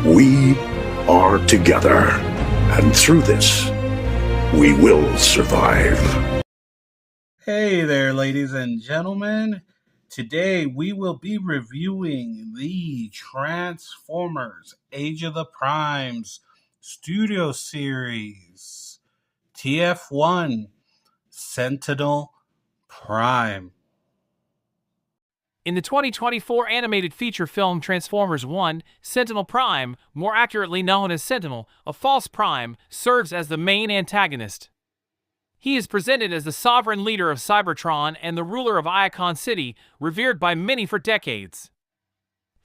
We are together, and through this, we will survive. Hey there, ladies and gentlemen. Today we will be reviewing the Transformers Age of the Primes Studio Series TF1 Sentinel Prime. In the 2024 animated feature film Transformers 1, Sentinel Prime, more accurately known as Sentinel, a false prime, serves as the main antagonist. He is presented as the sovereign leader of Cybertron and the ruler of Iacon City, revered by many for decades.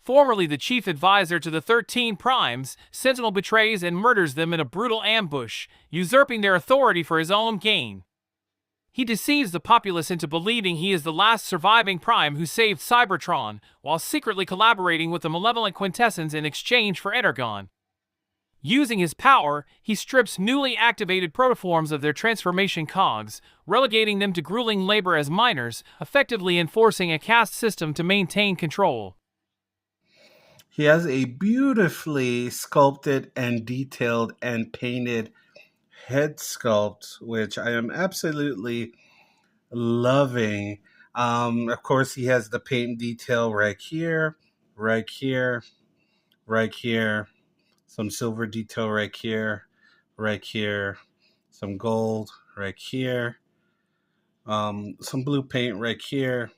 Formerly the chief advisor to the 13 Primes, Sentinel betrays and murders them in a brutal ambush, usurping their authority for his own gain. He deceives the populace into believing he is the last surviving Prime who saved Cybertron, while secretly collaborating with the malevolent Quintessons in exchange for Energon. Using his power, he strips newly activated protoforms of their transformation cogs, relegating them to grueling labor as miners, effectively enforcing a caste system to maintain control. He has a beautifully sculpted and detailed and painted head sculpt, which I am absolutely loving. Of course, he has the paint detail right here, right here, right here, some silver detail right here, right here, some gold right here, some blue paint right here.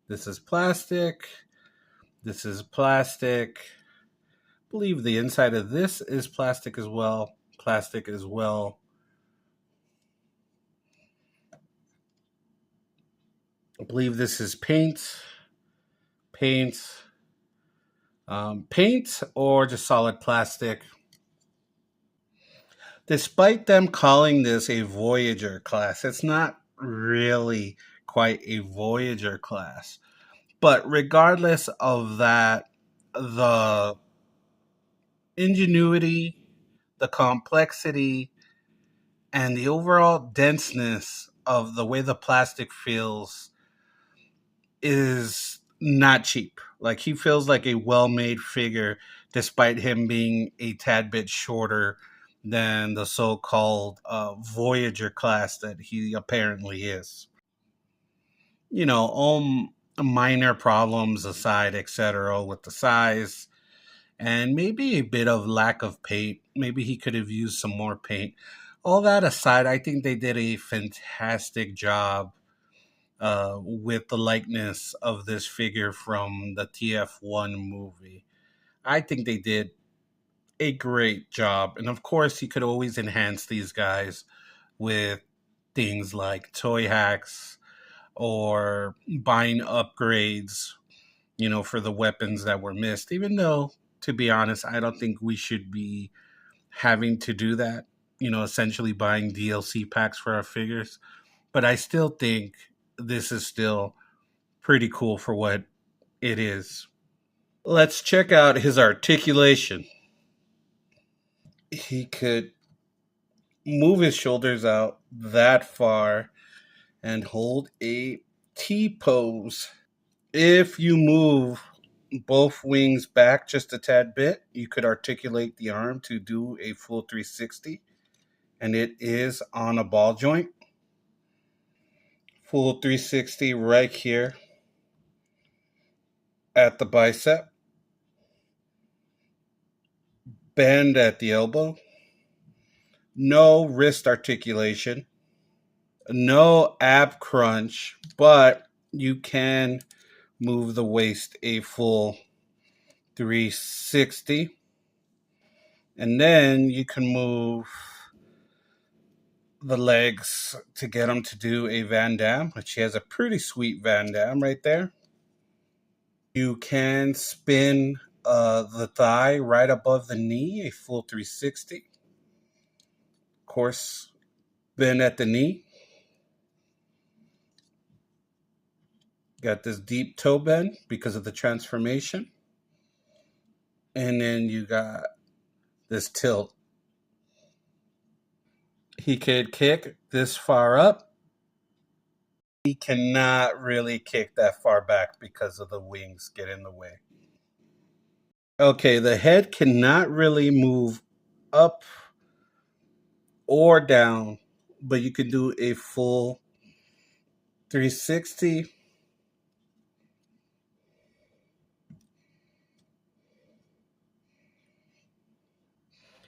This is plastic. This is plastic. I believe the inside of this is plastic as well. Plastic as well. I believe this is paint. Paint. Paint or just solid plastic. Despite them calling this a Voyager class, it's not really quite a Voyager class. But regardless of that, the ingenuity, the complexity, and the overall denseness of the way the plastic feels is not cheap. Like, he feels like a well-made figure, despite him being a tad bit shorter than the so-called Voyager class that he apparently is. You know, all minor problems aside, etc., with the size and maybe a bit of lack of paint. Maybe he could have used some more paint. All that aside, I think they did a fantastic job with the likeness of this figure from the TF1 movie. I think they did a great job. And of course, you could always enhance these guys with things like toy hacks or buying upgrades, you know, for the weapons that were missed. Even though, to be honest, I don't think we should be having to do that, you know, essentially buying DLC packs for our figures. But I still think this is still pretty cool for what it is. Let's check out his articulation. He could move his shoulders out that far and hold a T pose. If you move both wings back just a tad bit, you could articulate the arm to do a full 360, and it is on a ball joint. Full 360 right here at the bicep. Bend at the elbow. No wrist articulation. No ab crunch, but you can move the waist a full 360. And then you can move the legs to get them to do a Van Damme, which he has a pretty sweet Van Damme right there. You can spin the thigh right above the knee, a full 360. Of course, bend at the knee. Got this deep toe bend because of the transformation. And then you got this tilt. He could kick this far up. He cannot really kick that far back because of the wings get in the way. Okay, the head cannot really move up or down, but you can do a full 360.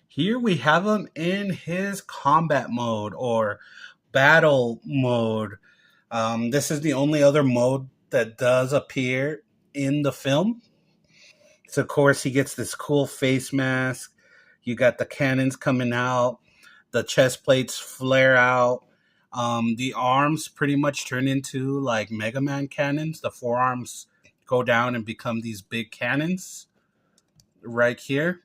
Here we have him in his combat mode or battle mode. This is the only other mode that does appear in the film. So, of course, he gets this cool face mask. You got the cannons coming out, the chest plates flare out. The arms pretty much turn into like Mega Man cannons. The forearms go down and become these big cannons right here.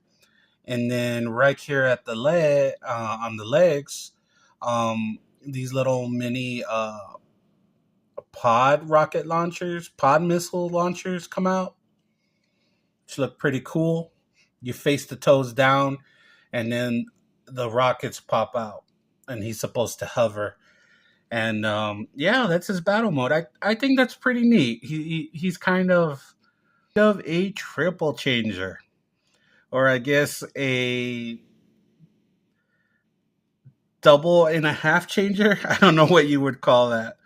And then right here at the leg, on the legs, these little mini pod rocket launchers, pod missile launchers come out, which look pretty cool. You face the toes down, and then the rockets pop out, and he's supposed to hover. And yeah, that's his battle mode. I think that's pretty neat. He's kind of a triple changer, or I guess a double and a half changer. I don't know what you would call that,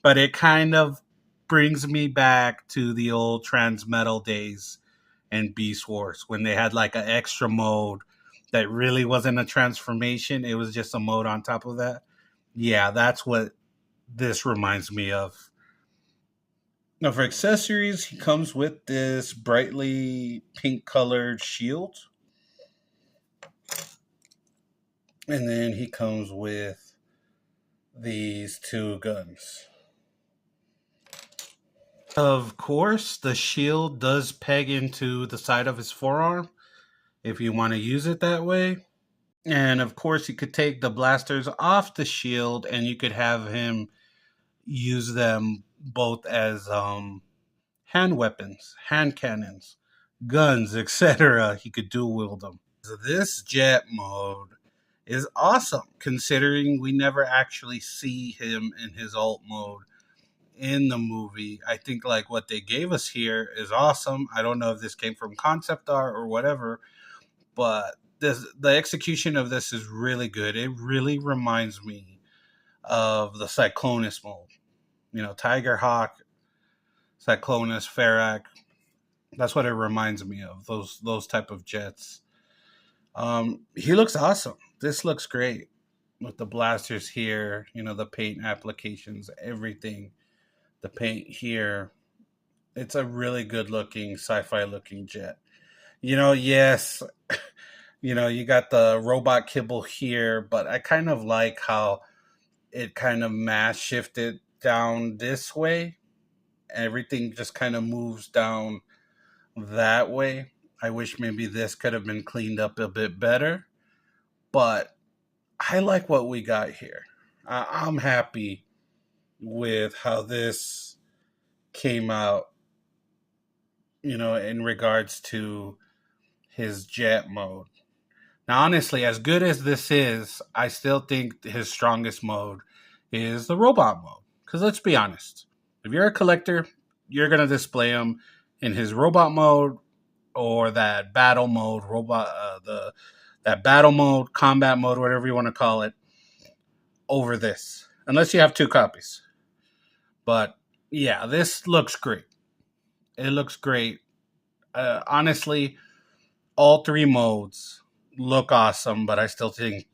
but it kind of brings me back to the old Transmetal days and Beast Wars when they had like an extra mode that really wasn't a transformation. It was just a mode on top of that. Yeah, that's what this reminds me of. Now, for accessories, he comes with this brightly pink colored shield. And then he comes with these two guns. Of course, the shield does peg into the side of his forearm if you want to use it that way. And of course, you could take the blasters off the shield and you could have him use them both as hand weapons, hand cannons, guns, etc. He could dual wield them. So this jet mode is awesome considering we never actually see him in his alt mode in the movie. I think like what they gave us here is awesome. I don't know if this came from concept art or whatever, but the execution of this is really good. It really reminds me of the Cyclonus mode. You know, Tiger Hawk, Cyclonus, Ferrac. That's what it reminds me of. Those type of jets. He looks awesome. This looks great with the blasters here. You know, the paint applications, everything. The paint here. It's a really good looking, sci-fi looking jet. You know, yes, you know, you got the robot kibble here, but I kind of like how it kind of mass shifted down this way. Everything just kind of moves down that way. I wish maybe this could have been cleaned up a bit better, but I like what we got here. I'm happy with how this came out, you know, in regards to his jet mode. Now, honestly, as good as this is, I still think his strongest mode is the robot mode. Because let's be honest, if you're a collector, you're going to display him in his robot mode or that battle mode, that battle mode, combat mode, whatever you want to call it, over this. Unless you have two copies. But yeah, this looks great. It looks great. Honestly, all three modes look awesome, but I still think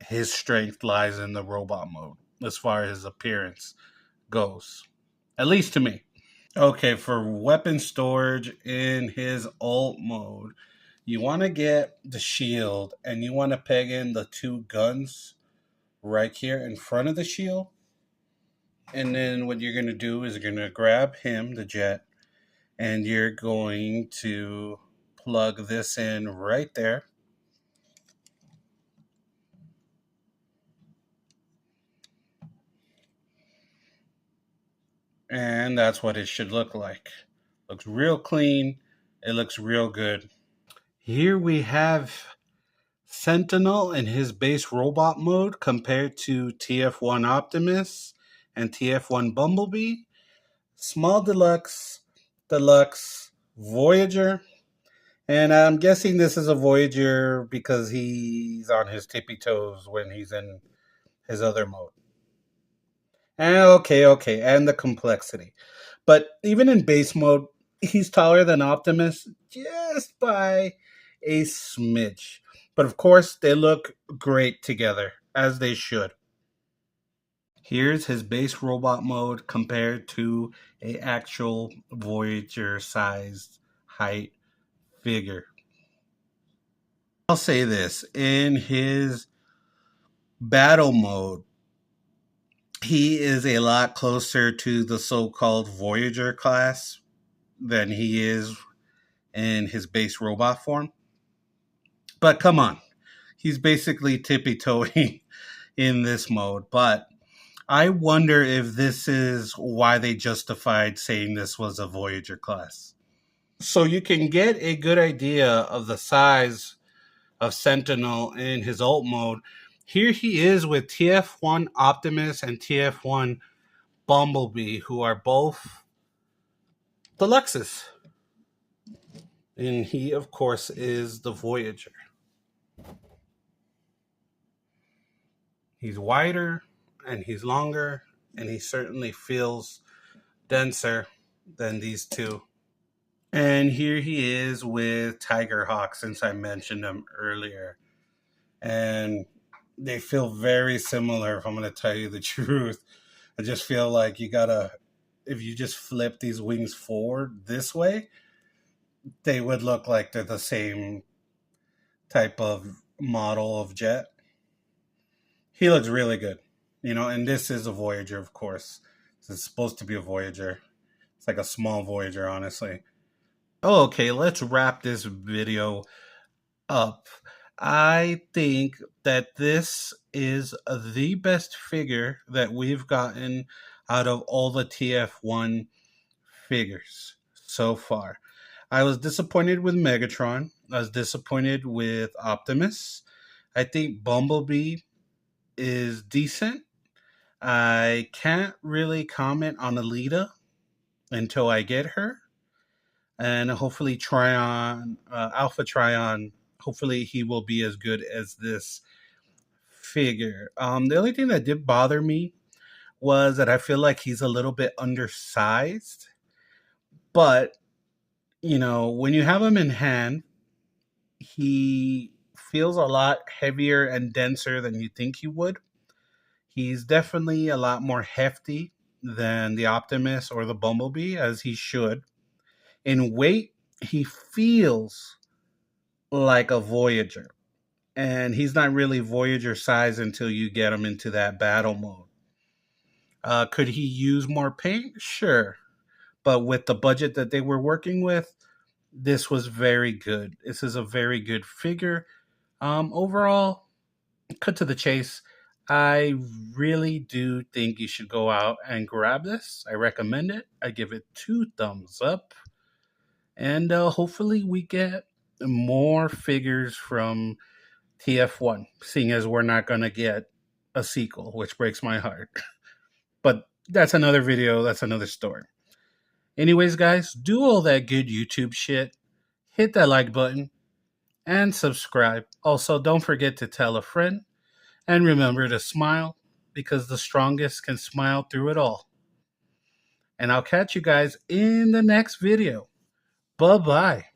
his strength lies in the robot mode as far as his appearance goes. At least to me. Okay, for weapon storage in his alt mode, you want to get the shield and you want to peg in the two guns right here in front of the shield. And then what you're going to do is you're going to grab him, the jet, and you're going to plug this in right there. And that's what it should look like. Looks real clean. It looks real good. Here we have Sentinel in his base robot mode compared to TF1 Optimus and TF1 Bumblebee. Small Deluxe, Deluxe, Voyager, And I'm guessing this is a Voyager because he's on his tippy toes when he's in his other mode. And okay, and the complexity. But even in base mode, he's taller than Optimus just by a smidge. But of course, they look great together, as they should. Here's his base robot mode compared to a actual Voyager sized height figure. I'll say this, in his battle mode, he is a lot closer to the so-called Voyager class than he is in his base robot form. But come on, he's basically tippy-toeing in this mode. But I wonder if this is why they justified saying this was a Voyager class. So you can get a good idea of the size of Sentinel in his ult mode. Here he is with TF1 Optimus and TF1 Bumblebee, who are both deluxes. And he, of course, is the Voyager. He's wider and he's longer, and he certainly feels denser than these two. And here he is with Tiger Hawk, since I mentioned him earlier. And they feel very similar, if I'm going to tell you the truth. I just feel like if you just flip these wings forward this way, they would look like they're the same type of model of jet. He looks really good, and this is a Voyager, of course. It's supposed to be a Voyager. It's like a small Voyager, honestly. Okay, let's wrap this video up. I think that this is the best figure that we've gotten out of all the TF1 figures so far. I was disappointed with Megatron. I was disappointed with Optimus. I think Bumblebee is decent. I can't really comment on Alita until I get her. And hopefully Alpha Trion, hopefully he will be as good as this figure. The only thing that did bother me was that I feel like he's a little bit undersized. But, when you have him in hand, he feels a lot heavier and denser than you think he would. He's definitely a lot more hefty than the Optimus or the Bumblebee, as he should. In weight, he feels like a Voyager. And he's not really Voyager size until you get him into that battle mode. Could he use more paint? Sure. But with the budget that they were working with, this was very good. This is a very good figure. Overall, cut to the chase, I really do think you should go out and grab this. I recommend it. I give it 2 thumbs up. And hopefully we get more figures from TF1, seeing as we're not going to get a sequel, which breaks my heart. But that's another video. That's another story. Anyways, guys, do all that good YouTube shit. Hit that like button and subscribe. Also, don't forget to tell a friend. And remember to smile, because the strongest can smile through it all. And I'll catch you guys in the next video. Bye-bye.